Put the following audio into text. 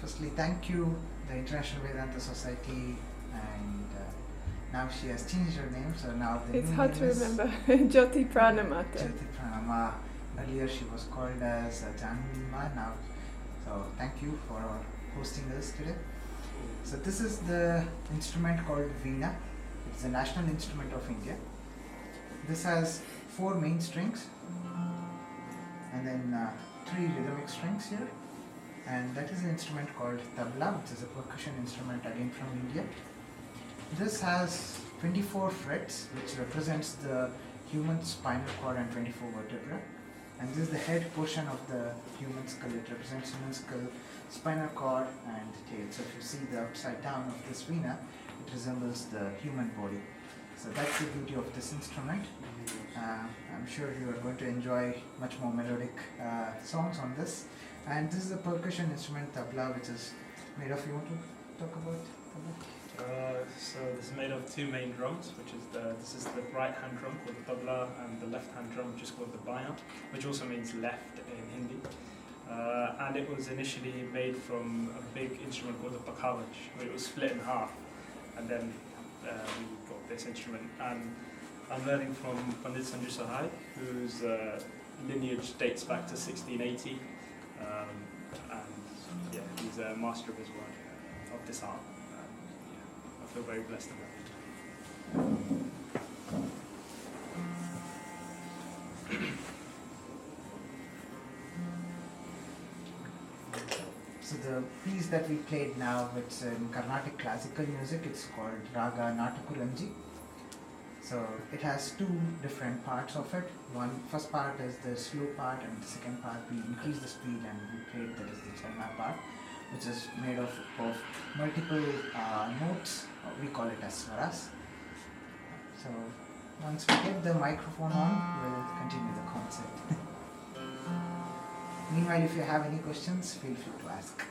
Firstly, thank you, the International Vedanta Society, and now she has changed her name, so now the It's new hard name to is remember. Jyoti Pranamata. Jyoti Pranama. Earlier she was called as Janma now. So thank you for hosting us today. So this is the instrument called Veena. It's the national instrument of India. This has 4 main strings and then 3 rhythmic strings here, and that is an instrument called tabla, which is a percussion instrument again from India. This has 24 frets, which represents the human spinal cord and 24 vertebrae. And this is the head portion of the human skull. It represents human skull, spinal cord, and tail. So if you see the upside down of this veena, it resembles the human body. So that's the beauty of this instrument. I'm sure you are going to enjoy much more melodic songs on this. And this is a percussion instrument, tabla, which is made of. You want to talk about tabla? So this is made of two main drums, which is this is the right hand drum called the tabla, and the left hand drum which is called the baya, which also means left in Hindi. And it was initially made from a big instrument called the pakawaj, where it was split in half, and then we got this instrument. And I'm learning from Pandit Sanju Sahai, whose lineage dates back to 1680, and yeah, he's a master of his work, of this art. I feel very blessed about it. So the piece that we played now, it's in Carnatic classical music. It's called Raga Natakuranji. So it has two different parts of it. First part is the slow part, and the second part we increase the speed and we played, that is the Channa part, which is made of multiple notes. We call it as swaras. So once we get the microphone on, we'll continue the concert. Meanwhile, if you have any questions, feel free to ask.